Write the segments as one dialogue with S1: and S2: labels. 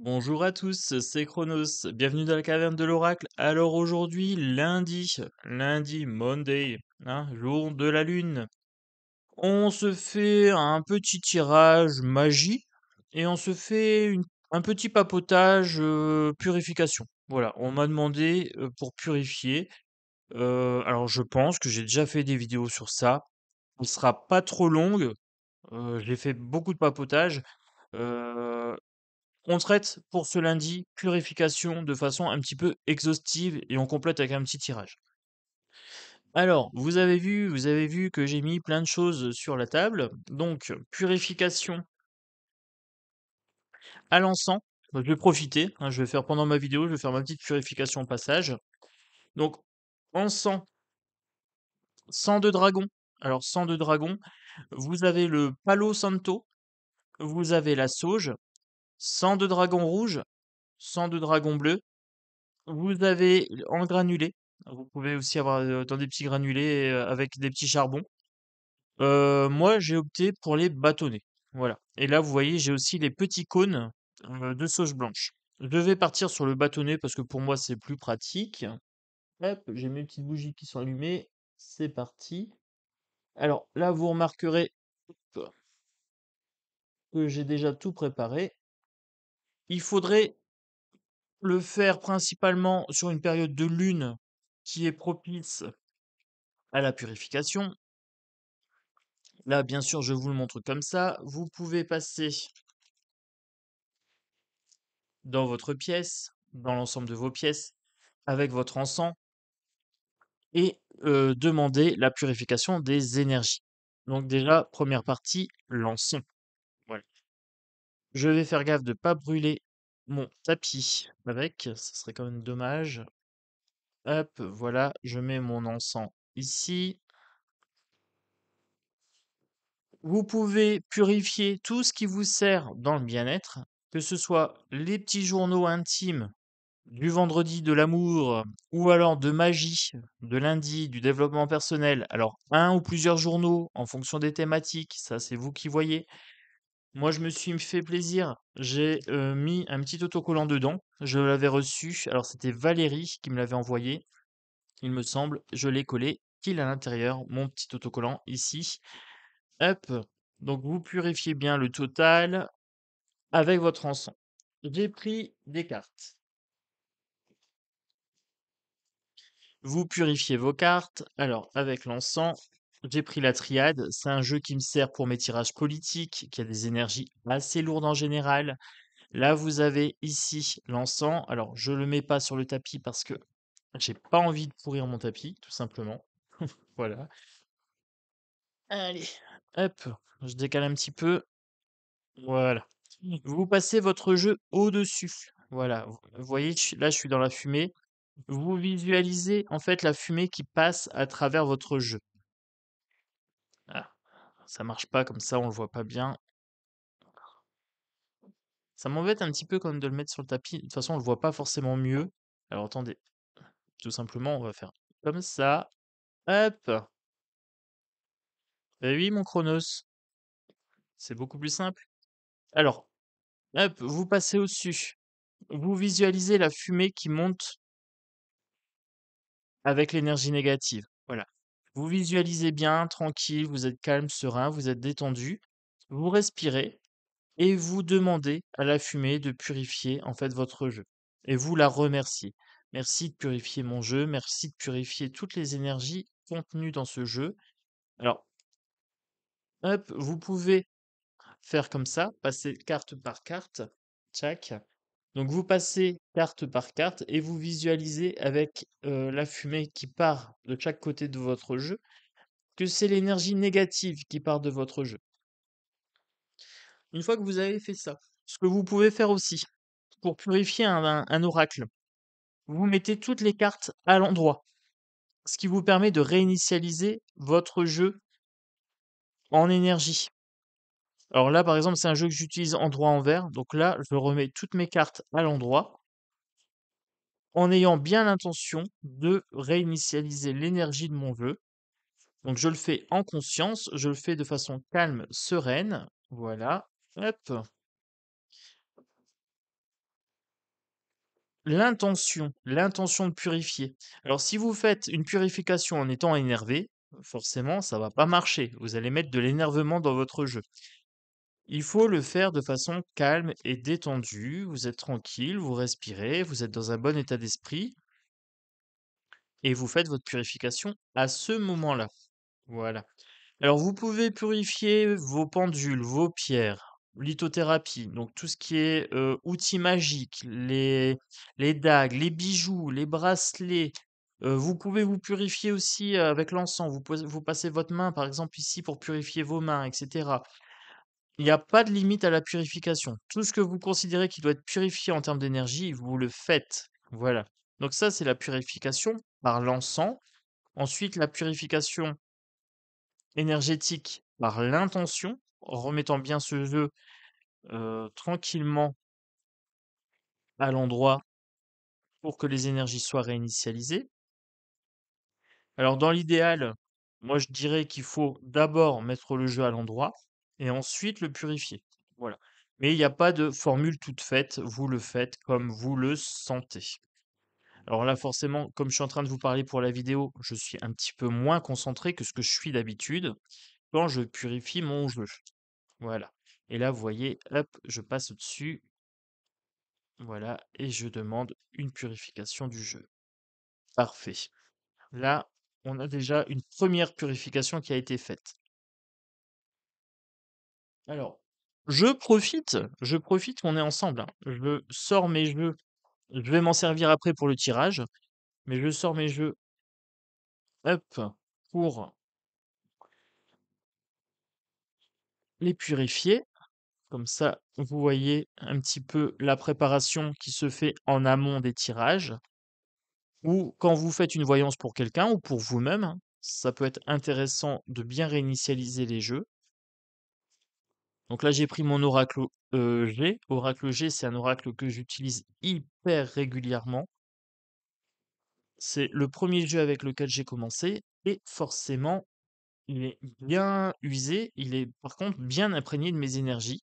S1: Bonjour à tous, c'est Chronos. Bienvenue dans la caverne de l'oracle. Alors aujourd'hui, lundi Monday, jour de la lune. On se fait un petit tirage magie et on se fait un petit papotage purification. Voilà, on m'a demandé pour purifier. Alors je pense que j'ai déjà fait des vidéos sur ça. Elle sera pas trop longue. J'ai fait beaucoup de papotage. Euh, on traite pour ce lundi purification de façon un petit peu exhaustive et on complète avec un petit tirage. Alors, vous avez vu que j'ai mis plein de choses sur la table. Donc, purification à l'encens. Je vais profiter, je vais faire pendant ma vidéo, je vais faire ma petite purification au passage. Donc, encens, sang de dragon. Alors, sang de dragon, vous avez le palo santo, vous avez la sauge, sang de dragon rouge, sang de dragon bleu. Vous avez en granulé, vous pouvez aussi avoir, dans des petits granulés, avec des petits charbons. Moi, j'ai opté pour les bâtonnets, voilà et là, vous voyez, j'ai aussi les petits cônes, de sauge blanche. Je vais partir sur le bâtonnet parce que pour moi, c'est plus pratique. Hop, j'ai mes petites bougies qui sont allumées, c'est parti. Alors là, vous remarquerez, hop, que j'ai déjà tout préparé. Il faudrait le faire principalement sur une période de lune qui est propice à la purification. Là, bien sûr, je vous le montre comme ça. Vous pouvez passer dans votre pièce, dans l'ensemble de vos pièces, avec votre encens et demander la purification des énergies. Donc déjà, première partie, l'encens. Voilà. Je vais faire gaffe de ne pas brûler mon tapis avec, ce serait quand même dommage. Hop, voilà, je mets mon encens ici. Vous pouvez purifier tout ce qui vous sert dans le bien-être, que ce soit les petits journaux intimes du vendredi de l'amour ou alors de magie, de lundi, du développement personnel. Alors, un ou plusieurs journaux en fonction des thématiques, ça c'est vous qui voyez. Moi, je me suis fait plaisir. J'ai mis un petit autocollant dedans. Je l'avais reçu. Alors, c'était Valérie qui me l'avait envoyé, il me semble. Je l'ai collé pile à l'intérieur, mon petit autocollant ici. Hop. Donc, vous purifiez bien le total avec votre encens. J'ai pris des cartes. Vous purifiez vos cartes. Alors, avec l'encens, j'ai pris la triade. C'est un jeu qui me sert pour mes tirages politiques, qui a des énergies assez lourdes en général. Là, vous avez ici l'encens. Alors, je le mets pas sur le tapis parce que j'ai pas envie de pourrir mon tapis, tout simplement. Voilà. Allez, hop, je décale un petit peu. Voilà. Vous passez votre jeu au-dessus. Voilà. Vous voyez, là, je suis dans la fumée. Vous visualisez en fait la fumée qui passe à travers votre jeu. Ah, ça marche pas comme ça, on le voit pas bien. Ça m'embête un petit peu quand même de le mettre sur le tapis. De toute façon, on le voit pas forcément mieux. Alors attendez, tout simplement, on va faire comme ça. Hop. Eh oui, mon Chronos, c'est beaucoup plus simple. Alors, hop, vous passez au-dessus. Vous visualisez la fumée qui monte avec l'énergie négative. Voilà. Vous visualisez bien, tranquille, vous êtes calme, serein, vous êtes détendu. Vous respirez et vous demandez à la fumée de purifier en fait votre jeu. Et vous la remerciez. Merci de purifier mon jeu, merci de purifier toutes les énergies contenues dans ce jeu. Alors, hop, vous pouvez faire comme ça, passer carte par carte. Tchac. Donc vous passez carte par carte et vous visualisez avec la fumée qui part de chaque côté de votre jeu que c'est l'énergie négative qui part de votre jeu. Une fois que vous avez fait ça, ce que vous pouvez faire aussi pour purifier un oracle, vous mettez toutes les cartes à l'endroit, ce qui vous permet de réinitialiser votre jeu en énergie. Alors là, par exemple, c'est un jeu que j'utilise endroit envers, donc là, je remets toutes mes cartes à l'endroit en ayant bien l'intention de réinitialiser l'énergie de mon jeu. Donc je le fais en conscience, je le fais de façon calme, sereine. Voilà. Hop. l'intention de purifier. Alors si vous faites une purification en étant énervé, forcément ça va pas marcher. Vous allez mettre de l'énervement dans votre jeu. Il faut le faire de façon calme et détendue. Vous êtes tranquille, vous respirez, vous êtes dans un bon état d'esprit et vous faites votre purification à ce moment-là. Voilà. Alors vous pouvez purifier vos pendules, vos pierres, lithothérapie, donc tout ce qui est, outils magiques, les dagues, les bijoux, les bracelets. Vous pouvez vous purifier aussi, avec l'encens. Vous passez votre main, par exemple, ici pour purifier vos mains et cetera. Il n'y a pas de limite à la purification. Tout ce que vous considérez qui doit être purifié en termes d'énergie, vous le faites. Voilà. Donc ça, c'est la purification par l'encens. Ensuite, la purification énergétique par l'intention, en remettant bien ce jeu tranquillement à l'endroit pour que les énergies soient réinitialisées. Alors dans l'idéal, moi je dirais qu'il faut d'abord mettre le jeu à l'endroit et ensuite le purifier. Voilà. Mais il n'y a pas de formule toute faite, vous le faites comme vous le sentez. Alors là, forcément, comme je suis en train de vous parler pour la vidéo, je suis un petit peu moins concentré que ce que je suis d'habitude quand je purifie mon jeu. Voilà. Et là, vous voyez, hop, je passe au-dessus, voilà, et je demande une purification du jeu. Parfait. Là, on a déjà une première purification qui a été faite. Alors, je profite qu'on est ensemble, hein. Je sors mes jeux, je vais m'en servir après pour le tirage, mais je sors mes jeux, hop, pour les purifier. Comme ça, vous voyez un petit peu la préparation qui se fait en amont des tirages. Ou quand vous faites une voyance pour quelqu'un ou pour vous-même, hein, ça peut être intéressant de bien réinitialiser les jeux. Donc là, j'ai pris mon oracle G. Oracle G, c'est un oracle que j'utilise hyper régulièrement. C'est le premier jeu avec lequel j'ai commencé et forcément, il est bien usé. Il est par contre bien imprégné de mes énergies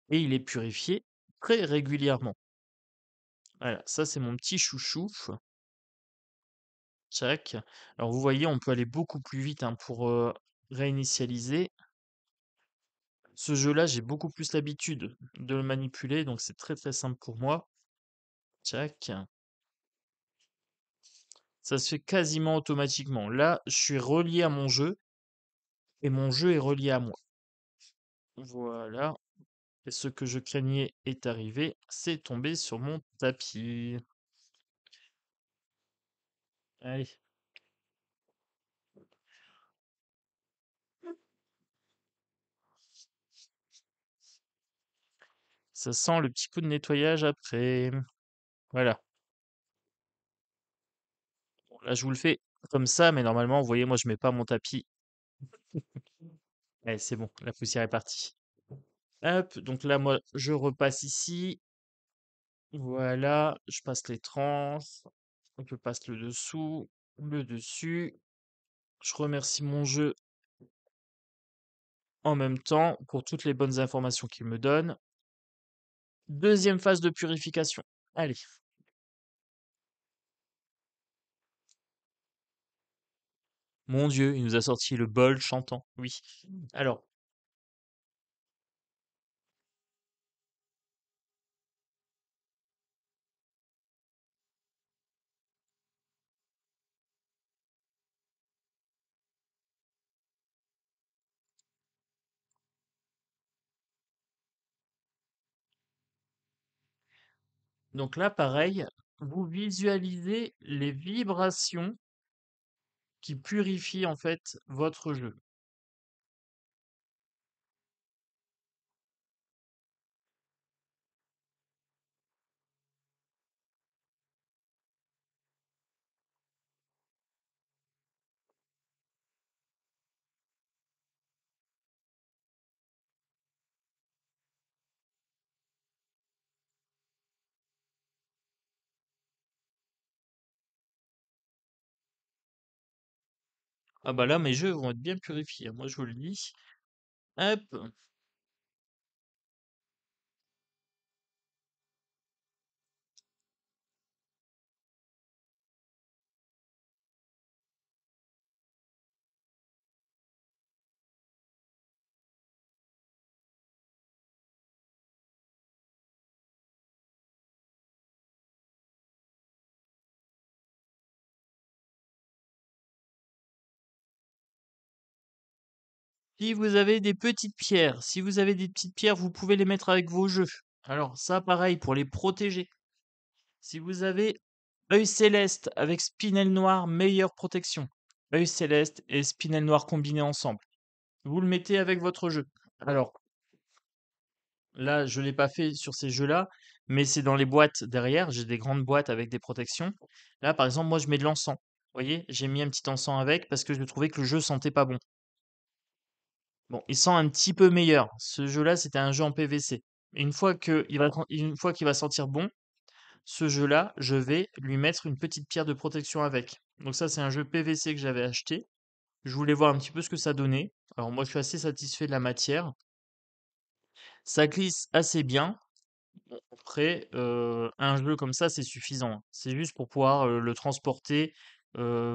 S1: et il est purifié très régulièrement. Voilà, ça c'est mon petit chouchou. Tchac. Alors vous voyez, on peut aller beaucoup plus vite hein, pour réinitialiser. Ce jeu-là, j'ai beaucoup plus l'habitude de le manipuler, donc c'est très très simple pour moi. Tchac. Ça se fait quasiment automatiquement. Là, je suis relié à mon jeu et mon jeu est relié à moi. Voilà. Et ce que je craignais est arrivé, c'est tombé sur mon tapis. Allez, ça sent le petit coup de nettoyage après. Voilà. Bon, là, je vous le fais comme ça, mais normalement, vous voyez, moi, je mets pas mon tapis. Allez, c'est bon, la poussière est partie. Hop, donc là, moi, je repasse ici. Voilà, je passe les tranches. Je passe le dessous, le dessus. Je remercie mon jeu en même temps pour toutes les bonnes informations qu'il me donne. Deuxième phase de purification. Allez. Mon Dieu, il nous a sorti le bol chantant. Oui. Alors, donc là, pareil, vous visualisez les vibrations qui purifient en fait votre jeu. Ah bah là, mes jeux vont être bien purifiés, moi je vous le dis. Hop. Si vous avez des petites pierres, vous pouvez les mettre avec vos jeux. Alors ça, pareil, pour les protéger. Si vous avez œil céleste avec spinel noir, meilleure protection. Œil céleste et spinel noir combinés ensemble. Vous le mettez avec votre jeu. Alors là, je ne l'ai pas fait sur ces jeux-là, mais c'est dans les boîtes derrière. J'ai des grandes boîtes avec des protections. Là, par exemple, moi, je mets de l'encens. Vous voyez, j'ai mis un petit encens avec parce que je trouvais que le jeu sentait pas bon. Bon, il sent un petit peu meilleur. Ce jeu-là, c'était un jeu en PVC. Une fois qu'il va sentir bon, ce jeu-là, je vais lui mettre une petite pierre de protection avec. Donc ça, c'est un jeu PVC que j'avais acheté. Je voulais voir un petit peu ce que ça donnait. Alors moi, je suis assez satisfait de la matière. Ça glisse assez bien. Bon, après, un jeu comme ça, c'est suffisant, hein. C'est juste pour pouvoir, le transporter,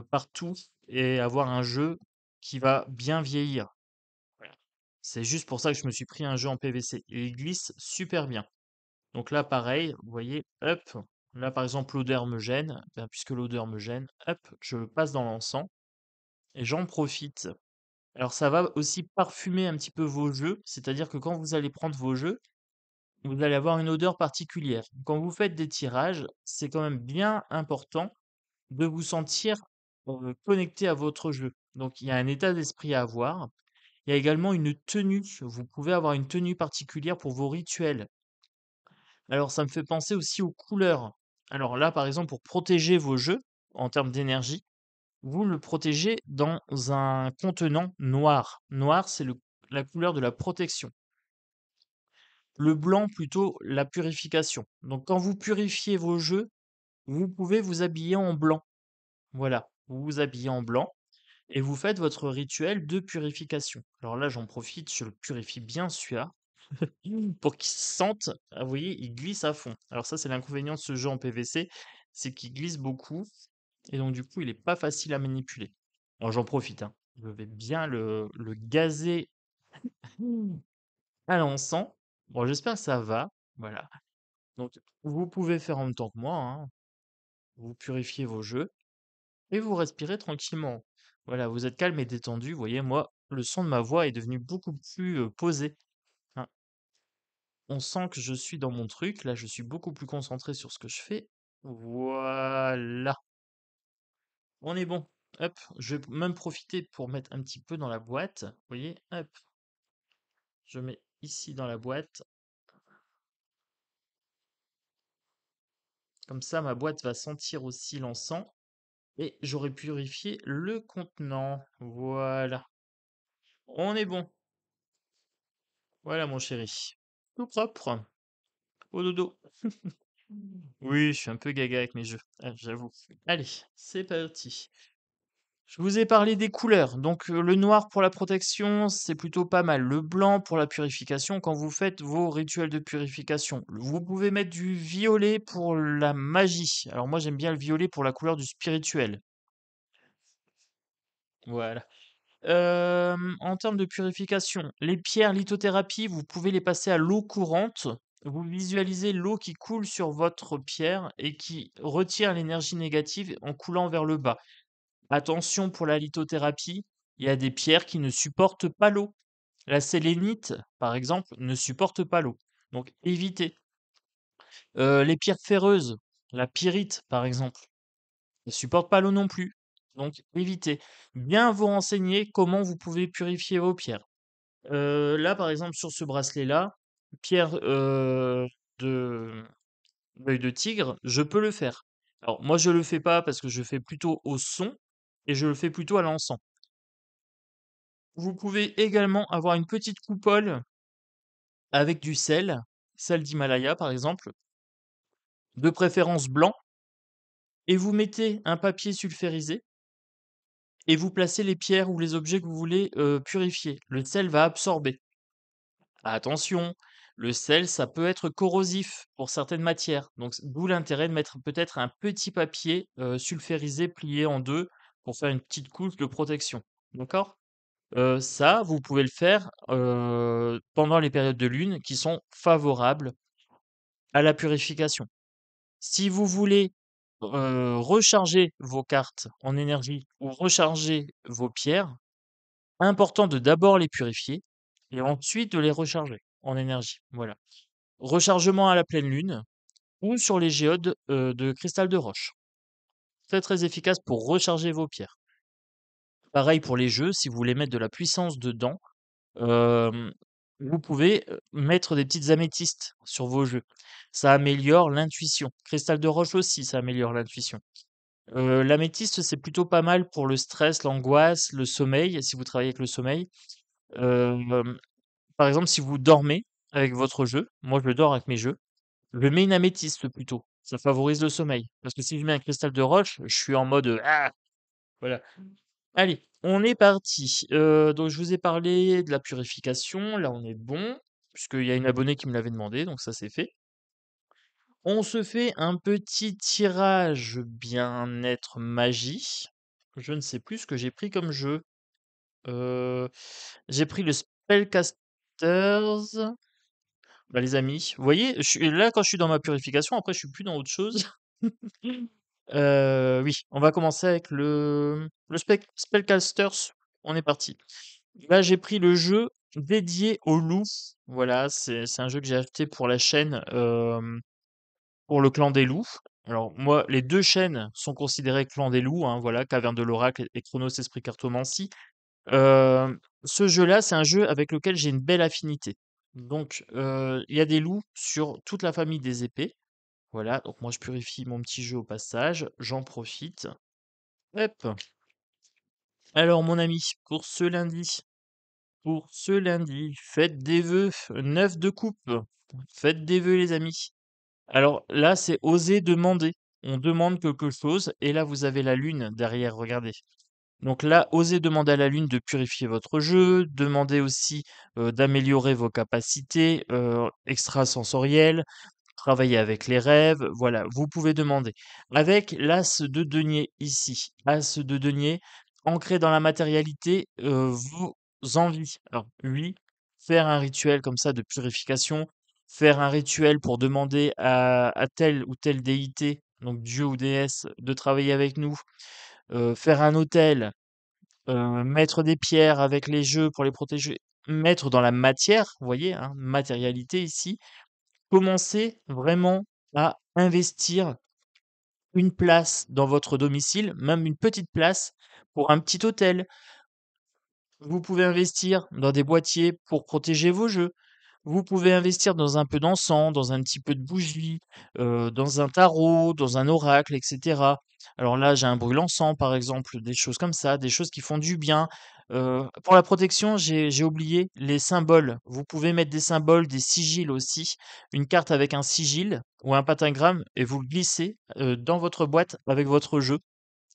S1: partout et avoir un jeu qui va bien vieillir. Voilà. C'est juste pour ça que je me suis pris un jeu en PVC et il glisse super bien. Donc là, pareil, vous voyez, hop, là par exemple l'odeur me gêne, ben, puisque l'odeur me gêne, hop, je le passe dans l'encens et j'en profite. Alors ça va aussi parfumer un petit peu vos jeux, c'est-à-dire que quand vous allez prendre vos jeux, vous allez avoir une odeur particulière. Quand vous faites des tirages, c'est quand même bien important de vous sentir connecté à votre jeu. Donc il y a un état d'esprit à avoir. Il y a également une tenue. Vous pouvez avoir une tenue particulière pour vos rituels. Alors ça me fait penser aussi aux couleurs. Alors là, par exemple, pour protéger vos jeux en termes d'énergie, vous le protégez dans un contenant noir. Noir, c'est la couleur de la protection. Le blanc, plutôt la purification. Donc quand vous purifiez vos jeux, vous pouvez vous habiller en blanc. Voilà, vous vous habillez en blanc et vous faites votre rituel de purification. Alors là, j'en profite, je le purifie bien celui-là pour qu'il se sente, ah, vous voyez, il glisse à fond. Alors ça, c'est l'inconvénient de ce jeu en PVC, c'est qu'il glisse beaucoup et donc du coup, il est pas facile à manipuler. Alors j'en profite, hein. Je vais bien le gazer à l'encens. Bon, j'espère que ça va. Voilà. Donc, vous pouvez faire en même temps que moi, hein. Vous purifiez vos jeux et vous respirez tranquillement. Voilà, vous êtes calme et détendu. Vous voyez, moi, le son de ma voix est devenu beaucoup plus posé, hein. On sent que je suis dans mon truc. Là, je suis beaucoup plus concentré sur ce que je fais. Voilà, on est bon. Hop, je vais même profiter pour mettre un petit peu dans la boîte. Vous voyez, hop, je mets ici dans la boîte. Comme ça, ma boîte va sentir aussi l'encens. Et j'aurais purifié le contenant. Voilà. On est bon. Voilà, mon chéri. Tout propre. Au dodo. Oui, je suis un peu gaga avec mes jeux, j'avoue. Allez, c'est parti. Je vous ai parlé des couleurs. Donc, le noir pour la protection, c'est plutôt pas mal. Le blanc pour la purification, quand vous faites vos rituels de purification. Vous pouvez mettre du violet pour la magie. Alors moi, j'aime bien le violet pour la couleur du spirituel. Voilà. En termes de purification, les pierres lithothérapie, vous pouvez les passer à l'eau courante. Vous visualisez l'eau qui coule sur votre pierre et qui retire l'énergie négative en coulant vers le bas. Attention pour la lithothérapie, il y a des pierres qui ne supportent pas l'eau. La sélénite, par exemple, ne supporte pas l'eau. Donc évitez. Les pierres ferreuses, la pyrite, par exemple, ne supporte pas l'eau non plus. Donc évitez. Bien vous renseigner comment vous pouvez purifier vos pierres. Là, par exemple, sur ce bracelet-là, pierre, de l'œil de tigre, je peux le faire. Alors moi, je le fais pas parce que je fais plutôt au son et je le fais plutôt à l'encens. Vous pouvez également avoir une petite coupole avec du sel d'Himalaya par exemple, de préférence blanc, et vous mettez un papier sulfurisé et vous placez les pierres ou les objets que vous voulez, purifier. Le sel va absorber. Attention, le sel, ça peut être corrosif pour certaines matières. Donc, d'où l'intérêt de mettre peut-être un petit papier sulfurisé plié en deux pour faire une petite couche de protection. D'accord? Ça, vous pouvez le faire pendant les périodes de lune qui sont favorables à la purification. Si vous voulez recharger vos cartes en énergie ou recharger vos pierres, Important de d'abord les purifier et ensuite de les recharger en énergie, voilà. Rechargement à la pleine lune ou sur les géodes, de cristal de roche. Très, très efficace pour recharger vos pierres. Pareil pour les jeux, si vous voulez mettre de la puissance dedans, hem, vous pouvez, mettre des petites améthystes sur vos jeux. Ça améliore l'intuition. Cristal de roche aussi, ça améliore l'intuition. L'améthyste, c'est plutôt pas mal pour le stress, l'angoisse, le sommeil, si vous travaillez avec le sommeil. Hem, Par exemple, si vous dormez avec votre jeu, moi je dors avec mes jeux, je mets une améthyste plutôt. Ça favorise le sommeil. Parce que si je mets un cristal de roche, je suis en mode, «Ah!» voilà. Allez, on est parti. Donc je vous ai parlé de la purification, là on est bon, puisqu'il y a une abonnée qui me l'avait demandé, donc ça c'est fait. On se fait un petit tirage bien-être magie. Je ne sais plus ce que j'ai pris comme jeu. Heu, j'ai pris le Spellcasters. Bah, les amis, vous voyez, je suis là quand je suis dans ma purification, après je suis plus dans autre chose. Oui, on va commencer avec le Spellcasters. On est parti. Là, j'ai pris le jeu dédié aux loups. Voilà, c'est un jeu que j'ai acheté pour la chaîne, pour le clan des loups. Alors moi, les 2 chaînes sont considérées clan des loups, hein, voilà, Caverne de l'Oracle et Chronos Esprit Cartomancie. Ce jeu-là, c'est un jeu avec lequel j'ai une belle affinité. Donc, il y a des loups sur toute la famille des épées. Voilà, donc moi je purifie mon petit jeu au passage, j'en profite. Hop. Alors mon ami, pour ce lundi, faites des vœux, 9 de coupe. Faites des vœux les amis. Alors là, c'est oser demander. On demande quelque chose et là vous avez la lune derrière, regardez. Donc là, osez demander à la lune de purifier votre jeu, demandez aussi, d'améliorer vos capacités, extrasensorielles, travailler avec les rêves, voilà, vous pouvez demander. Avec l'as de denier ici, as de denier, ancré dans la matérialité, vos envies. Alors oui, faire un rituel comme ça de purification, faire un rituel pour demander à telle ou telle déité, donc dieu ou déesse, de travailler avec nous, faire un autel, mettre des pierres avec les jeux pour les protéger, mettre dans la matière, vous voyez, hein, matérialité ici. Commencez vraiment à investir une place dans votre domicile, même une petite place pour un petit hôtel. Vous pouvez investir dans des boîtiers pour protéger vos jeux. Vous pouvez investir dans un peu d'encens, dans un petit peu de bougie, dans un tarot, dans un oracle, et cetera. Alors là, j'ai un brûle-encens, par exemple, des choses comme ça, des choses qui font du bien. Pour la protection, j'ai oublié les symboles. Vous pouvez mettre des symboles, des sigils aussi. Une carte avec un sigil ou un pentagramme et vous le glissez, dans votre boîte avec votre jeu.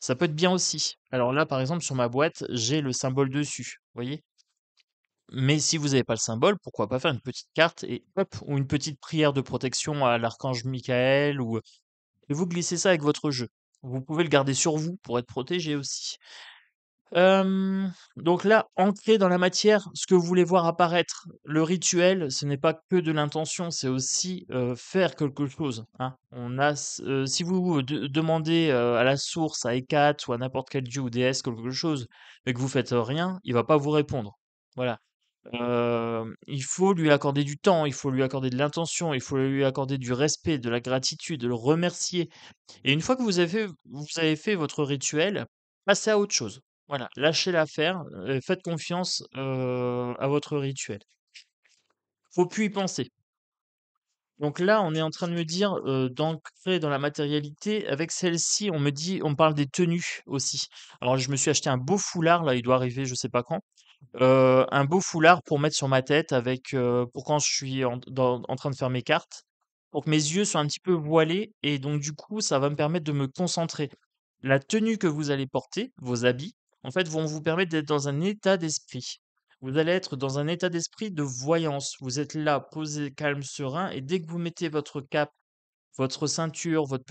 S1: Ça peut être bien aussi. Alors là, par exemple, sur ma boîte, j'ai le symbole dessus, vous voyez? Mais si vous n'avez pas le symbole, pourquoi pas faire une petite carte et hop, ou une petite prière de protection à l'archange Michael ou et vous glissez ça avec votre jeu. Vous pouvez le garder sur vous pour être protégé aussi. Donc là, ancrez dans la matière ce que vous voulez voir apparaître. Le rituel, ce n'est pas que de l'intention, c'est aussi, faire quelque chose, hein. Si vous demandez, à la source, à Hécate ou à n'importe quel dieu ou déesse quelque chose, mais que vous faites, rien, il va pas vous répondre. Voilà. Il faut lui accorder du temps, il faut lui accorder de l'intention, il faut lui accorder du respect, de la gratitude, le remercier et une fois que vous avez fait votre rituel, passez à autre chose. Voilà, lâchez l'affaire, faites confiance, à votre rituel. Faut plus y penser. Donc là, on est en train de me dire, d'ancrer dans la matérialité. Avec celle-ci, on me parle des tenues aussi. Alors je me suis acheté un beau foulard, là, il doit arriver je sais pas quand. Un beau foulard pour mettre sur ma tête avec, pour quand je suis en train de faire mes cartes, pour que mes yeux soient un petit peu voilés et donc du coup, ça va me permettre de me concentrer. La tenue que vous allez porter, vos habits, en fait, vont vous permettre d'être dans un état d'esprit. Vous allez être dans un état d'esprit de voyance. Vous êtes là, posé, calme, serein et dès que vous mettez votre cape, votre ceinture, votre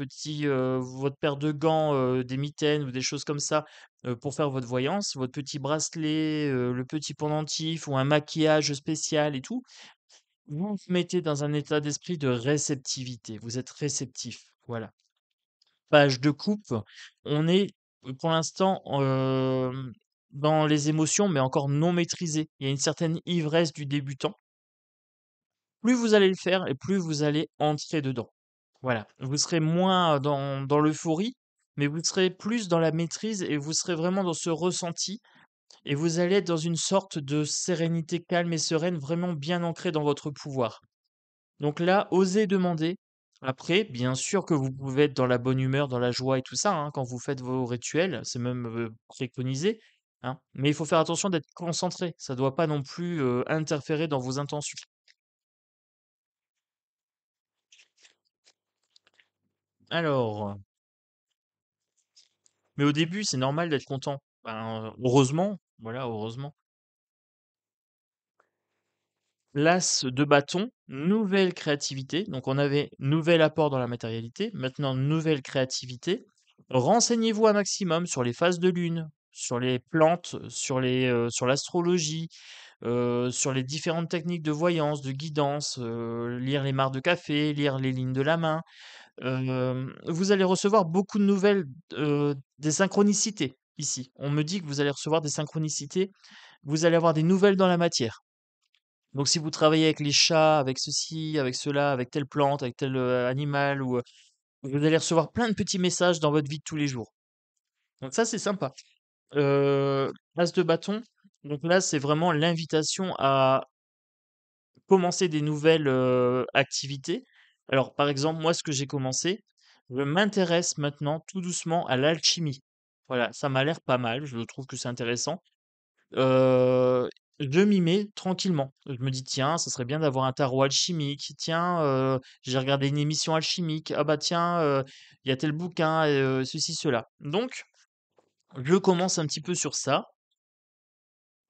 S1: paire de gants, des mitaines ou des choses comme ça, pour faire votre voyance, votre petit bracelet, le petit pendentif ou un maquillage spécial et tout, vous vous mettez dans un état d'esprit de réceptivité. Vous êtes réceptif, voilà. Page de coupe, on est, pour l'instant, dans les émotions, mais encore non maîtrisées. Il y a une certaine ivresse du débutant. Plus vous allez le faire et plus vous allez entrer dedans. Voilà, vous serez moins dans l'euphorie, mais vous serez plus dans la maîtrise et vous serez vraiment dans ce ressenti et vous allez être dans une sorte de sérénité calme et sereine, vraiment bien ancrée dans votre pouvoir. Donc là, osez demander. Après, bien sûr que vous pouvez être dans la bonne humeur, dans la joie et tout ça, hein, quand vous faites vos rituels, c'est même préconisé, hein. Mais il faut faire attention d'être concentré. Ça ne doit pas non plus interférer dans vos intentions. Alors, mais au début, c'est normal d'être content. Ben, heureusement, voilà, heureusement. L'as de bâton, nouvelle créativité. Donc on avait nouvel apport dans la matérialité, maintenant nouvelle créativité. Renseignez-vous un maximum sur les phases de lune, sur les plantes, sur l'astrologie, sur les différentes techniques de voyance, de guidance, lire les mares de café, lire les lignes de la main. Vous allez recevoir beaucoup de nouvelles, des synchronicités ici. On me dit que vous allez recevoir des synchronicités, vous allez avoir des nouvelles dans la matière. Donc si vous travaillez avec les chats, avec ceci, avec cela, avec telle plante, avec tel, animal ou, vous allez recevoir plein de petits messages dans votre vie de tous les jours. Donc ça, c'est sympa. As de bâton, donc là, c'est vraiment l'invitation à commencer des nouvelles, activités. Alors, par exemple, moi, ce que j'ai commencé, je m'intéresse maintenant tout doucement à l'alchimie. Voilà, ça m'a l'air pas mal, je trouve que c'est intéressant. Heu, je m'y mets tranquillement. Je me dis: «Tiens, ça serait bien d'avoir un tarot alchimique. Tiens, j'ai regardé une émission alchimique. Ah bah tiens, il y a tel bouquin, ceci, cela». Donc je commence un petit peu sur ça.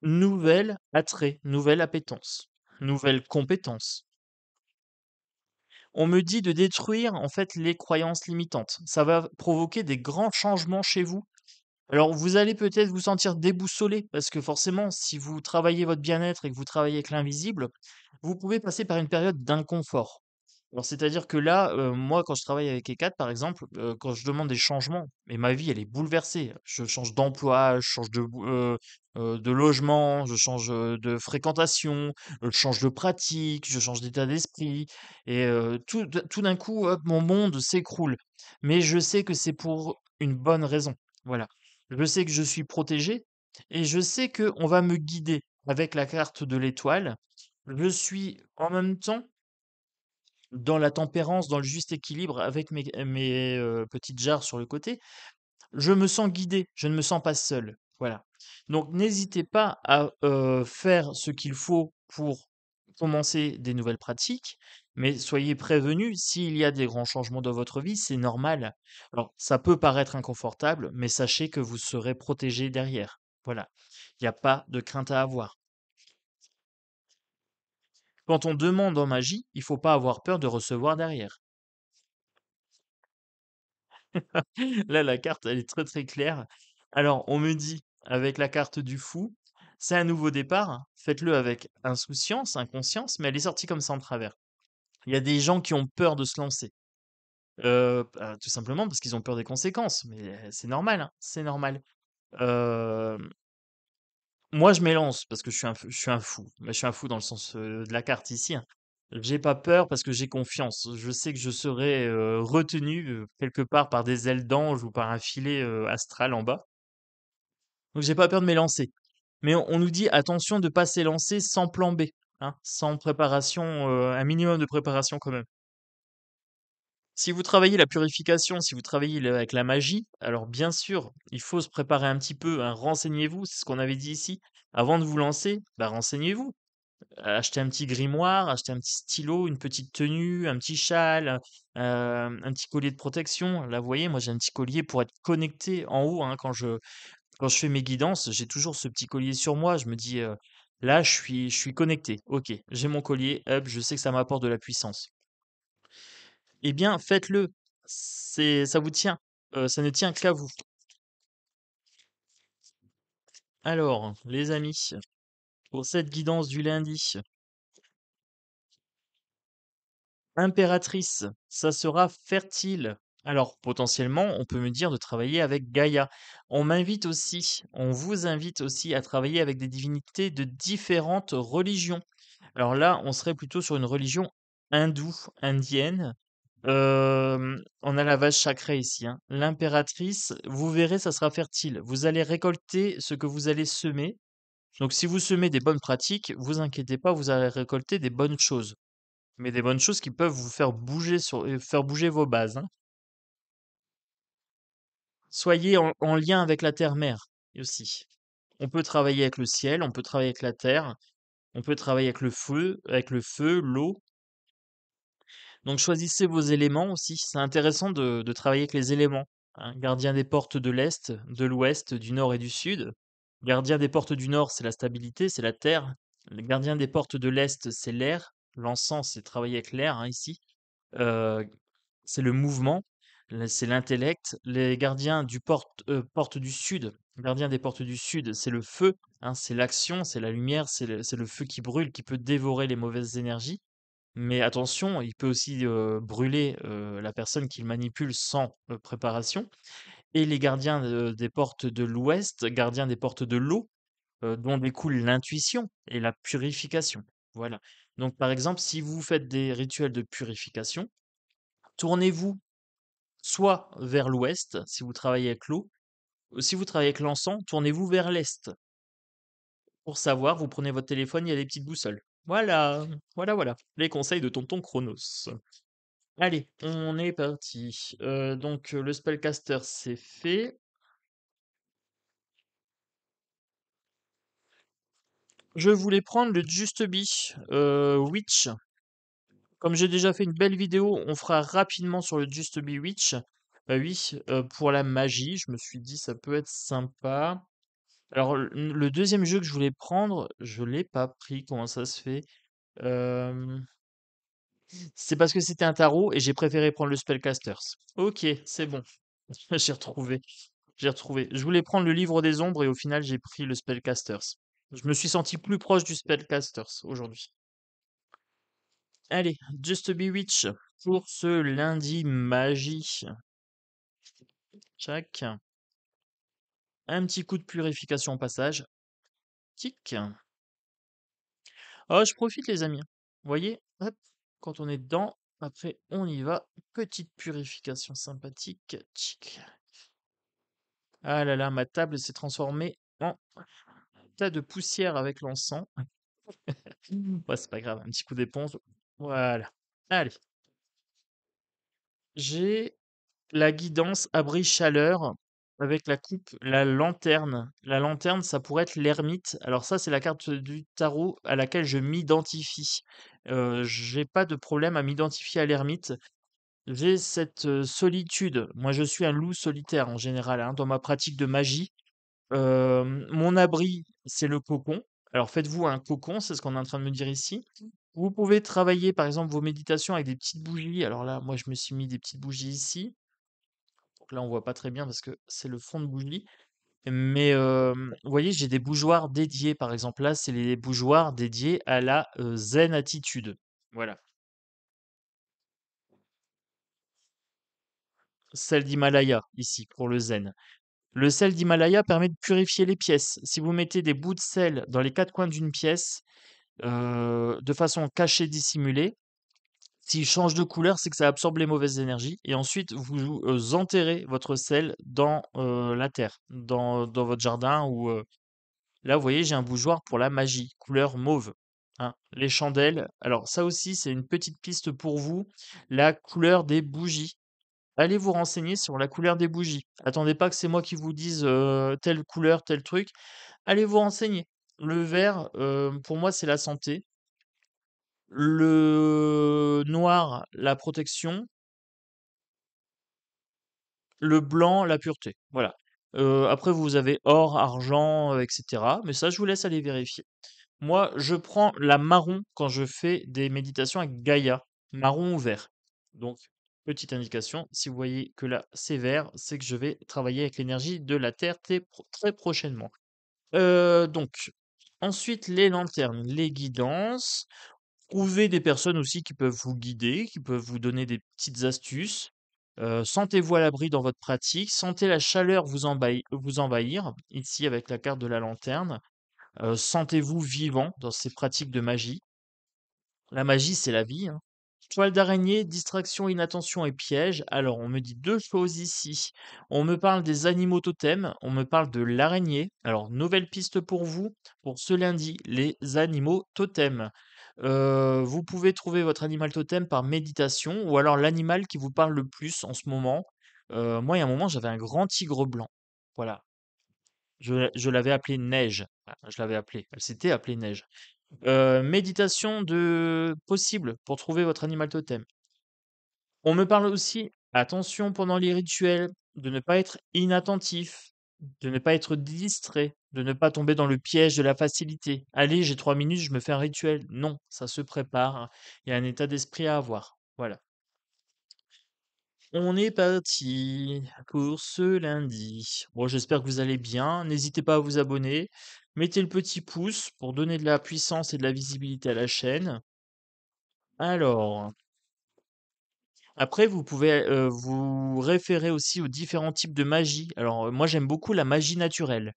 S1: Nouvel attrait, nouvelle appétence, nouvelle compétence. On me dit de détruire, en fait, les croyances limitantes. Ça va provoquer des grands changements chez vous. Alors, vous allez peut-être vous sentir déboussolé parce que forcément, si vous travaillez votre bien-être et que vous travaillez avec l'invisible, vous pouvez passer par une période d'inconfort. Alors, c'est-à-dire que là, moi, quand je travaille avec Ecad, par exemple, quand je demande des changements, mais ma vie, elle est bouleversée. Je change d'emploi, je change de logement, je change de fréquentation, je change de pratique, je change d'état d'esprit, et tout d'un coup, hop, mon monde s'écroule. Mais je sais que c'est pour une bonne raison. Voilà. Je sais que je suis protégé et je sais que on va me guider avec la carte de l'étoile. Je suis en même temps dans la tempérance, dans le juste équilibre avec mes petites jarres sur le côté. Je me sens guidé, je ne me sens pas seul. Voilà. Donc n'hésitez pas à, faire ce qu'il faut pour commencer des nouvelles pratiques, mais soyez prévenus, s'il y a des grands changements dans votre vie, c'est normal. Alors ça peut paraître inconfortable, mais sachez que vous serez protégé derrière. Voilà. Il n'y a pas de crainte à avoir. Quand on demande en magie, il faut pas avoir peur de recevoir derrière. Là, la carte, elle est très, très claire. Alors, on me dit, avec la carte du fou, c'est un nouveau départ. Faites-le avec insouciance, inconscience, mais elle est sortie comme ça en travers. Il y a des gens qui ont peur de se lancer. Bah, tout simplement parce qu'ils ont peur des conséquences. Mais c'est normal, hein, c'est normal. Euh, Moi, je m'élance parce que je suis un fou. Mais je suis un fou dans le sens de la carte ici, hein. J'ai pas peur parce que j'ai confiance. Je sais que je serai retenu quelque part par des ailes d'ange ou par un filet astral en bas. Donc j'ai pas peur de m'élancer. Mais on nous dit attention de pas s'élancer sans plan B, hein, sans préparation, un minimum de préparation quand même. Si vous travaillez la purification, si vous travaillez avec la magie, alors bien sûr, il faut se préparer un petit peu, hein, renseignez-vous, c'est ce qu'on avait dit ici. Avant de vous lancer, bah, renseignez-vous. Achetez un petit grimoire, achetez un petit stylo, une petite tenue, un petit châle, un petit collier de protection. Là, vous voyez, moi j'ai un petit collier pour être connecté en haut, hein, quand je fais mes guidances, j'ai toujours ce petit collier sur moi. Je me dis, là, je suis connecté. Ok, j'ai mon collier, hop, je sais que ça m'apporte de la puissance. Eh bien, faites-le. Ça vous tient. Ça ne tient qu'à vous. Alors, les amis, pour cette guidance du lundi, impératrice, ça sera fertile. Alors, potentiellement, on peut me dire de travailler avec Gaïa. On vous invite aussi à travailler avec des divinités de différentes religions. Alors là, on serait plutôt sur une religion hindoue, indienne. On a la vache sacrée ici, hein. L'impératrice, vous verrez, ça sera fertile. Vous allez récolter ce que vous allez semer. Donc, si vous semez des bonnes pratiques, vous inquiétez pas, vous allez récolter des bonnes choses. Mais des bonnes choses qui peuvent vous faire bouger vos bases, hein. Soyez en lien avec la terre-mère aussi. On peut travailler avec le ciel, on peut travailler avec la terre, on peut travailler avec le feu, l'eau. Donc choisissez vos éléments aussi. C'est intéressant de travailler avec les éléments, hein. Gardien des portes de l'Est, de l'Ouest, du Nord et du Sud. Gardien des portes du Nord, c'est la stabilité, c'est la terre. Le gardien des portes de l'Est, c'est l'air. L'encens, c'est travailler avec l'air, hein, ici. Heu, c'est le mouvement, c'est l'intellect. Les gardiens porte du sud, gardiens des portes du sud, c'est le feu, hein, c'est l'action, c'est la lumière, c'est le feu qui brûle, qui peut dévorer les mauvaises énergies. Mais attention, il peut aussi, brûler, la personne qu'il manipule sans, préparation. Et les gardiens, des portes de l'ouest, gardiens des portes de l'eau, dont découle l'intuition et la purification. Voilà. Donc par exemple, si vous faites des rituels de purification, tournez-vous soit vers l'ouest, si vous travaillez avec l'eau, si vous travaillez avec l'encens, tournez-vous vers l'est. Pour savoir, vous prenez votre téléphone, il y a des petites boussoles. Voilà, voilà, voilà. Les conseils de tonton Chronos. Allez, on est parti. Donc, le spellcaster, c'est fait. Je voulais prendre le Just Be Witch. Comme j'ai déjà fait une belle vidéo, on fera rapidement sur le Just Be Witch. Bah oui, pour la magie, je me suis dit ça peut être sympa. Alors, le deuxième jeu que je voulais prendre, je l'ai pas pris. Comment ça se fait? Euh, C'est parce que c'était un tarot et j'ai préféré prendre le Spellcasters. Ok, c'est bon. J'ai retrouvé. J'ai retrouvé. Je voulais prendre le livre des ombres et au final, j'ai pris le Spellcasters. Je me suis senti plus proche du Spellcasters aujourd'hui. Allez, Just Be Witch pour ce lundi magie. Tchac. Un petit coup de purification au passage. Tic. Oh, je profite, les amis. Vous voyez, hop, quand on est dedans, après, on y va. Petite purification sympathique. Tchic. Ah là là, ma table s'est transformée en tas de poussière avec l'encens. Ouais, c'est pas grave, un petit coup d'éponge. Voilà. Allez, j'ai la guidance abri chaleur avec la coupe, la lanterne. La lanterne, ça pourrait être l'ermite. Alors ça, c'est la carte du tarot à laquelle je m'identifie. J'ai pas de problème à m'identifier à l'ermite. J'ai cette solitude. Moi, je suis un loup solitaire en général, hein, dans ma pratique de magie. Mon abri, c'est le cocon. Alors faites-vous un cocon, c'est ce qu'on est en train de me dire ici. Vous pouvez travailler, par exemple, vos méditations avec des petites bougies. Alors là, moi, je me suis mis des petites bougies ici. Donc là, on voit pas très bien parce que c'est le fond de bougie. Mais vous voyez, j'ai des bougeoirs dédiés. Par exemple, là, c'est les bougeoirs dédiés à la zen attitude. Voilà. Celle d'Himalaya, ici, pour le zen. Le sel d'Himalaya permet de purifier les pièces. Si vous mettez des bouts de sel dans les quatre coins d'une pièce, de façon cachée, dissimulée, s'il change de couleur, c'est que ça absorbe les mauvaises énergies et ensuite vous, enterrez votre sel dans, la terre, dans votre jardin ou, là, vous voyez, j'ai un bougeoir pour la magie, couleur mauve, hein. Les chandelles, alors ça aussi, c'est une petite piste pour vous, la couleur des bougies. Allez vous renseigner sur la couleur des bougies. Attendez pas que c'est moi qui vous dise, telle couleur, tel truc. Allez vous renseigner. Le vert, pour moi, c'est la santé. Le noir, la protection. Le blanc, la pureté. Voilà. Après, vous avez or, argent, et cetera. Mais ça, je vous laisse aller vérifier. Moi, je prends la marron quand je fais des méditations avec Gaïa. Marron ou vert. Donc, petite indication, si vous voyez que là, c'est vert, c'est que je vais travailler avec l'énergie de la Terre très prochainement. Donc, ensuite, les lanternes, les guidances. Trouvez des personnes aussi qui peuvent vous guider, qui peuvent vous donner des petites astuces. Sentez-vous à l'abri dans votre pratique, sentez la chaleur vous envahir, ici avec la carte de la lanterne. Sentez-vous vivant dans ces pratiques de magie. La magie, c'est la vie, hein. Toile d'araignée, distraction, inattention et piège. Alors, on me dit 2 choses ici. On me parle des animaux totems, on me parle de l'araignée. Alors, nouvelle piste pour vous, pour ce lundi, les animaux totems. Vous pouvez trouver votre animal totem par méditation ou alors l'animal qui vous parle le plus en ce moment. Moi, il y a un moment, j'avais un grand tigre blanc. Voilà, je l'avais appelé Neige. Voilà, je l'avais appelé. Elle s'était appelée Neige. Méditation de possible pour trouver votre animal totem. On me parle aussi, attention pendant les rituels, de ne pas être inattentif, de ne pas être distrait, de ne pas tomber dans le piège de la facilité. Allez, j'ai 3 minutes, je me fais un rituel. Non, ça se prépare, hein. Il y a un état d'esprit à avoir. Voilà. On est parti pour ce lundi. Bon, j'espère que vous allez bien. N'hésitez pas à vous abonner. Mettez le petit pouce pour donner de la puissance et de la visibilité à la chaîne. Alors, après, vous pouvez, vous référer aussi aux différents types de magie. Alors, moi, j'aime beaucoup la magie naturelle,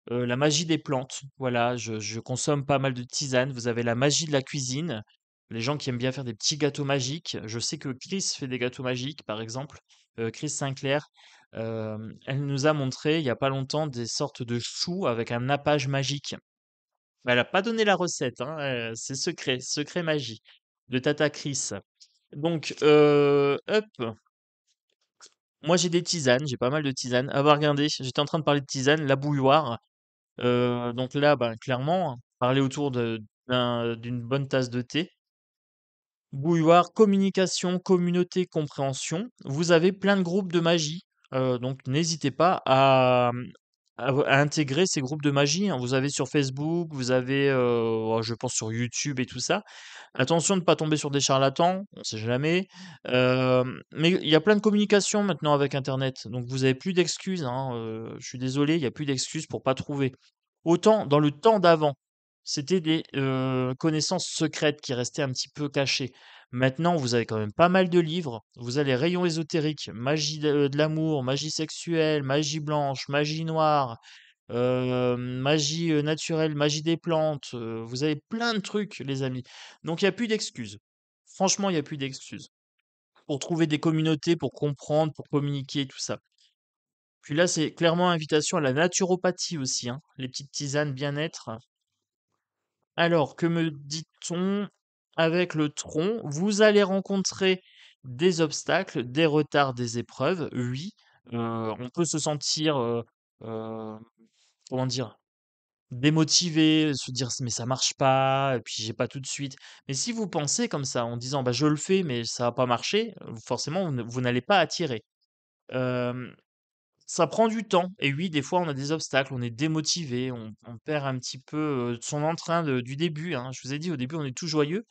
S1: la magie des plantes. Voilà, je consomme pas mal de tisanes. Vous avez la magie de la cuisine, les gens qui aiment bien faire des petits gâteaux magiques. Je sais que Chris fait des gâteaux magiques, par exemple, Chris Sinclair. Elle nous a montré, il y a pas longtemps, des sortes de choux avec un nappage magique. Bah, elle a pas donné la recette, hein, c'est secret, secret magie de Tata Chris. Donc, hop, moi j'ai des tisanes, j'ai pas mal de tisanes. Ah bah regardez, j'étais en train de parler de tisane, la bouilloire. Donc là, bah, clairement, parler autour d'une bonne tasse de thé. Bouilloire, communication, communauté, compréhension. Vous avez plein de groupes de magie. Donc n'hésitez pas à intégrer ces groupes de magie, hein. Vous avez sur Facebook, vous avez, oh, je pense sur YouTube et tout ça. Attention de ne pas tomber sur des charlatans, on sait jamais. Mais il y a plein de communications maintenant avec internet, donc vous avez plus d'excuses, hein, je suis désolé, il y a plus d'excuses pour pas trouver. Autant dans le temps d'avant, c'était des, connaissances secrètes qui restaient un petit peu cachées. Maintenant, vous avez quand même pas mal de livres. Vous avez rayon ésotérique, magie de l'amour, magie sexuelle, magie blanche, magie noire, magie, naturelle, magie des plantes, vous avez plein de trucs les amis. Donc il y a plus d'excuses. Franchement, il y a plus d'excuses. Pour trouver des communautés, pour comprendre, pour communiquer, tout ça. Puis là, c'est clairement invitation à la naturopathie aussi, hein, les petites tisanes bien-être. Alors, que me dit-on? Avec le tronc, vous allez rencontrer des obstacles, des retards, des épreuves, oui. On peut se sentir, heu, comment dire? Démotivé, se dire: «Mais ça marche pas et puis j'ai pas tout de suite». Mais si vous pensez comme ça en disant: «Bah, je le fais mais ça va pas marcher», forcément vous n'allez pas attirer. Hem, Ça prend du temps et oui, des fois on a des obstacles, on est démotivé, on perd un petit peu, son entrain du début, hein. Je vous ai dit au début on est tout joyeux,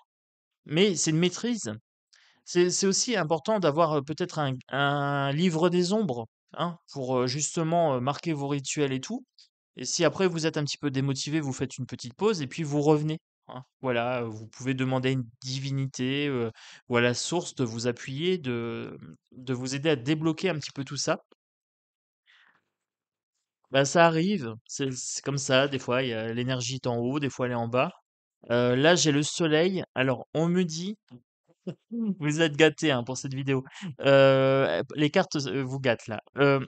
S1: mais c'est une maîtrise. C'est aussi important d'avoir, peut-être un livre des ombres, hein, pour, justement, marquer vos rituels et tout. Et si après vous êtes un petit peu démotivé, vous faites une petite pause et puis vous revenez, hein. Voilà, vous pouvez demander à une divinité, ou à la source de vous appuyer, de vous aider à débloquer un petit peu tout ça. Bah, ça arrive, c'est comme ça, des fois, il y a l'énergie est en haut, des fois elle est en bas. Là, j'ai le soleil. Alors on me dit vous êtes gâtés, hein, pour cette vidéo. Les cartes, vous gâtent là.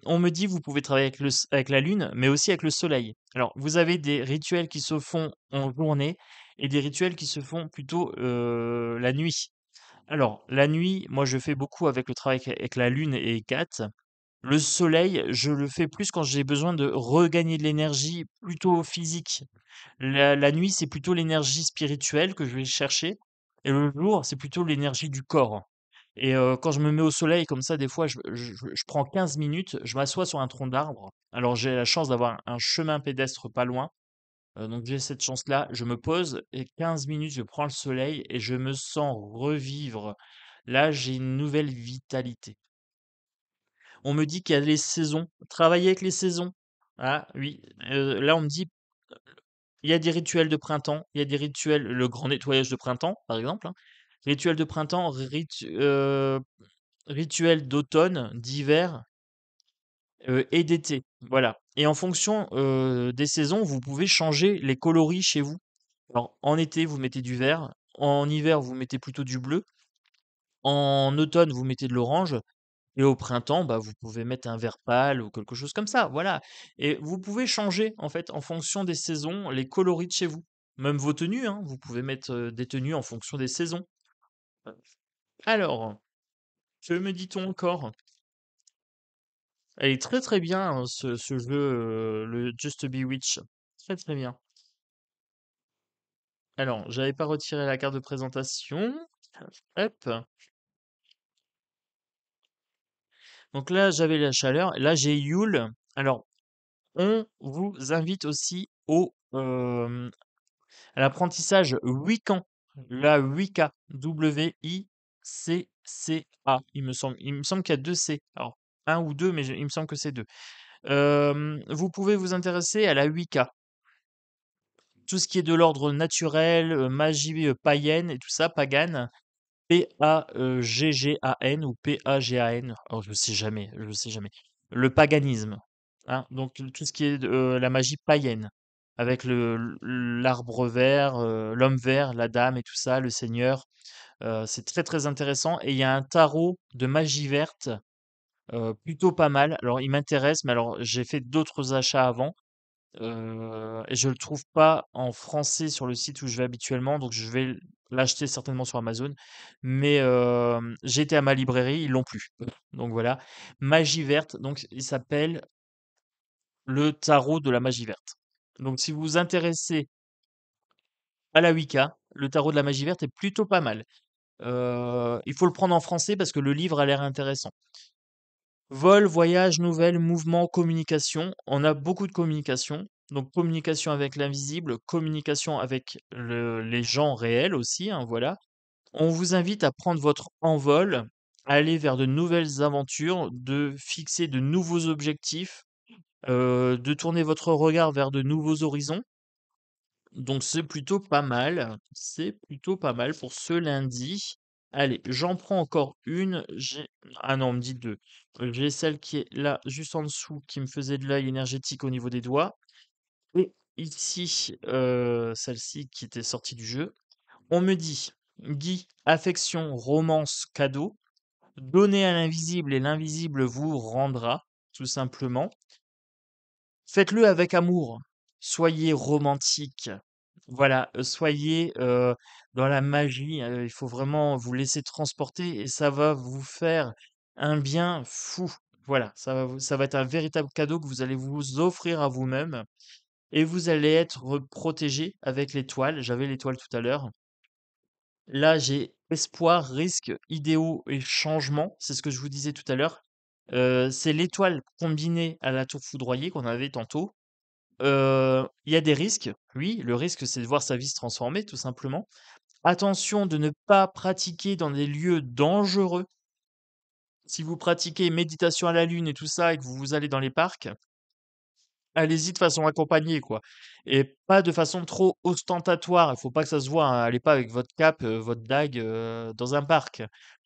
S1: On me dit: «Vous pouvez travailler avec la lune, mais aussi avec le soleil». Alors, vous avez des rituels qui se font en journée et des rituels qui se font plutôt, la nuit. Alors, la nuit, moi, je fais beaucoup avec le travail avec la lune et Hécate. Le soleil, je le fais plus quand j'ai besoin de regagner de l'énergie plutôt physique. La nuit, c'est plutôt l'énergie spirituelle que je vais chercher et le jour, c'est plutôt l'énergie du corps. Et quand je me mets au soleil comme ça, des fois, je prends 15 minutes, je m'assois sur un tronc d'arbre. Alors j'ai la chance d'avoir un chemin pédestre pas loin, donc j'ai cette chance-là. Je me pose et 15 minutes, je prends le soleil et je me sens revivre. Là, j'ai une nouvelle vitalité. On me dit qu'il y a les saisons, travailler avec les saisons. Ah oui, là, on me dit il y a des rituels de printemps, il y a des rituels, le grand nettoyage de printemps, par exemple, hein. Rituel de printemps, rituels d'automne, d'hiver, et d'été. Voilà. Et en fonction, des saisons, vous pouvez changer les coloris chez vous. Alors, en été, vous mettez du vert, en hiver, vous mettez plutôt du bleu, en automne, vous mettez de l'orange et au printemps, bah, vous pouvez mettre un vert pâle ou quelque chose comme ça, voilà. Et vous pouvez changer, en fait, en fonction des saisons, les coloris de chez vous. Même vos tenues, hein, vous pouvez mettre, des tenues en fonction des saisons. Alors, que me dit-on encore? Elle est très, très bien, ce jeu, le Just Bewitch. Très, très bien. Alors, j'avais pas retiré la carte de présentation. Hop. Donc là, j'avais la chaleur. Là, j'ai Yule. Alors, on vous invite aussi à l'apprentissage Wiccan. La Wicca. W-I-C-C-A, il me semble. Il me semble qu'il y a deux C. Alors, un ou deux, mais il me semble que c'est deux. Vous pouvez vous intéresser à la Wicca. Tout ce qui est de l'ordre naturel, magie païenne et tout ça, pagane. P-A-G-G-A-N ou P-A-G-A-N. Alors, je sais jamais, je sais jamais. Le paganisme, hein, donc tout ce qui est la magie païenne, avec l'arbre vert, l'homme vert, la dame et tout ça, le seigneur. C'est très très intéressant. Et il y a un tarot de magie verte, plutôt pas mal. Alors, il m'intéresse, mais alors j'ai fait d'autres achats avant. Et je le trouve pas en français sur le site où je vais habituellement, donc je vais l'acheter certainement sur Amazon. Mais j'ai été à ma librairie, ils l'ont plus. Donc voilà. Magie verte, donc il s'appelle le tarot de la magie verte. Donc si vous vous intéressez à la Wicca, le tarot de la magie verte est plutôt pas mal. Il faut le prendre en français parce que le livre a l'air intéressant. Vol, voyage, nouvelles, mouvement, communication. On a beaucoup de communication. Donc communication avec l'invisible, communication avec les gens réels aussi, hein, voilà. On vous invite à prendre votre envol, à aller vers de nouvelles aventures, de fixer de nouveaux objectifs, de tourner votre regard vers de nouveaux horizons. Donc c'est plutôt pas mal. C'est plutôt pas mal pour ce lundi. Allez, j'en prends encore une. Ah non, on me dit deux. J'ai celle qui est là, juste en dessous, qui me faisait de l'œil énergétique au niveau des doigts. Et ici, celle-ci qui était sortie du jeu. On me dit, Guy, affection, romance, cadeau. Donnez à l'invisible et l'invisible vous rendra, tout simplement. Faites-le avec amour. Soyez romantique. Voilà, soyez, dans la magie, il faut vraiment vous laisser transporter et ça va vous faire un bien fou. Voilà, ça va être un véritable cadeau que vous allez vous offrir à vous-même et vous allez être protégé avec l'étoile. J'avais l'étoile tout à l'heure. Là, j'ai espoir, risque, idéaux et changement. C'est ce que je vous disais tout à l'heure. C'est l'étoile combinée à la tour foudroyée qu'on avait tantôt. Il y a des risques. Oui, le risque, c'est de voir sa vie se transformer, tout simplement. Attention de ne pas pratiquer dans des lieux dangereux. Si vous pratiquez méditation à la lune et tout ça et que vous allez dans les parcs, allez-y de façon accompagnée, quoi. Et pas de façon trop ostentatoire. Il faut pas que ça se voit, hein. Allez pas avec votre cape, votre dague, dans un parc.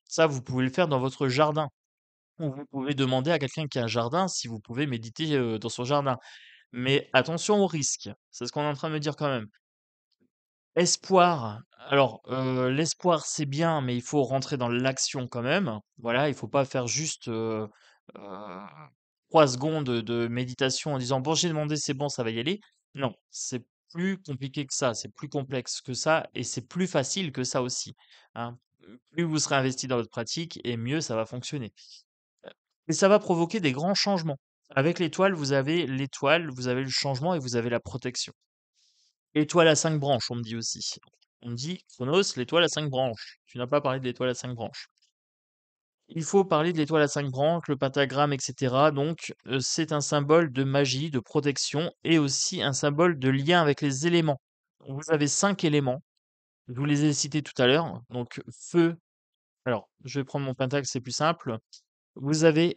S1: Ça, vous pouvez le faire dans votre jardin. Ou vous pouvez demander à quelqu'un qui a un jardin si vous pouvez méditer, dans son jardin. Mais attention aux risques. C'est ce qu'on est en train de me dire quand même. Espoir. Alors, l'espoir, c'est bien, mais il faut rentrer dans l'action quand même. Voilà, il faut pas faire juste, heu, 3 secondes de méditation en disant: «Bon, j'ai demandé, c'est bon, ça va y aller». Non, c'est plus compliqué que ça, c'est plus complexe que ça et c'est plus facile que ça aussi, hein. Plus vous serez investi dans votre pratique et mieux ça va fonctionner. Et ça va provoquer des grands changements. Avec l'étoile, vous avez le changement et vous avez la protection. Étoile à 5 branches, on me dit aussi. On me dit: «Chronos, l'étoile à 5 branches. Tu n'as pas parlé de l'étoile à 5 branches». Il faut parler de l'étoile à 5 branches, le pentagramme et cetera. Donc, c'est un symbole de magie, de protection et aussi un symbole de lien avec les éléments. Vous avez 5 éléments, je vous les ai cités tout à l'heure. Donc feu, alors je vais prendre mon pentacle, c'est plus simple. Vous avez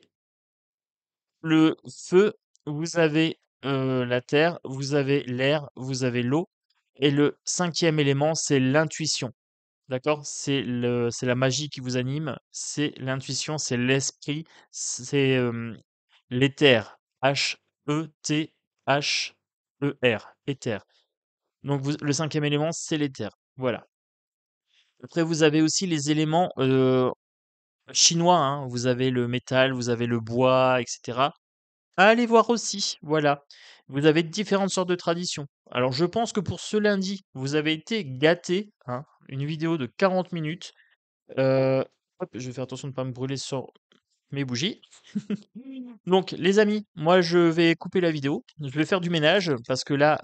S1: le feu, vous avez, la terre, vous avez l'air, vous avez l'eau et le cinquième élément, c'est l'intuition. d'accord? C'est la magie qui vous anime, c'est l'intuition, c'est l'esprit, c'est, l'éther, H-E-T-H-E-R, éther. Donc vous le cinquième élément, c'est l'éther, voilà. Après vous avez aussi les éléments, chinois, hein. Vous avez le métal, vous avez le bois et cetera. À aller voir aussi, voilà. Vous avez différentes sortes de traditions. Alors je pense que pour ce lundi, vous avez été gâtés, hein. Une vidéo de 40 minutes. Hop, je vais faire attention de ne pas me brûler sur mes bougies. Donc les amis, moi je vais couper la vidéo. Je vais faire du ménage parce que là,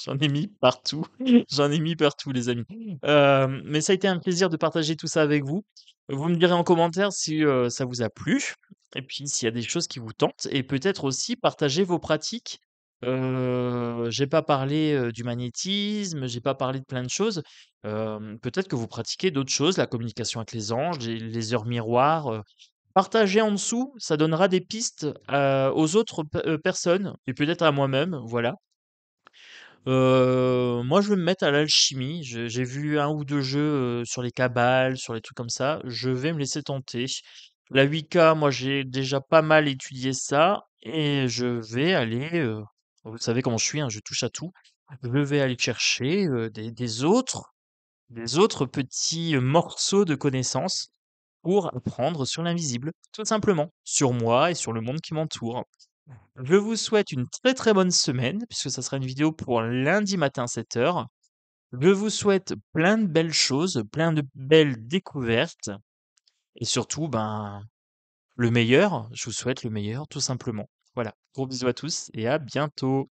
S1: j'en ai mis partout. J'en ai mis partout les amis. Mais ça a été un plaisir de partager tout ça avec vous. Vous me direz en commentaire si, ça vous a plu et puis s'il y a des choses qui vous tentent et peut-être aussi partager vos pratiques. J'ai pas parlé, du magnétisme, j'ai pas parlé de plein de choses. Peut-être que vous pratiquez d'autres choses, la communication avec les anges, les heures miroirs, partagez en dessous, ça donnera des pistes, aux autres personnes et peut-être à moi-même, voilà. Moi, je vais me mettre à l'alchimie. Je J'ai vu un ou 2 jeux, sur les cabales, sur les trucs comme ça. Je vais me laisser tenter. La Wicca, moi, j'ai déjà pas mal étudié ça et je vais aller, vous savez comment je suis, hein, je touche à tout. Je vais aller chercher, des autres petits, morceaux de connaissances pour apprendre sur l'invisible, tout simplement, sur moi et sur le monde qui m'entoure. Je vous souhaite une très très bonne semaine, puisque ça sera une vidéo pour lundi matin 7 heures. Je vous souhaite plein de belles choses, plein de belles découvertes, et surtout, ben, le meilleur. Je vous souhaite le meilleur, tout simplement. Voilà. Gros bisous à tous et à bientôt.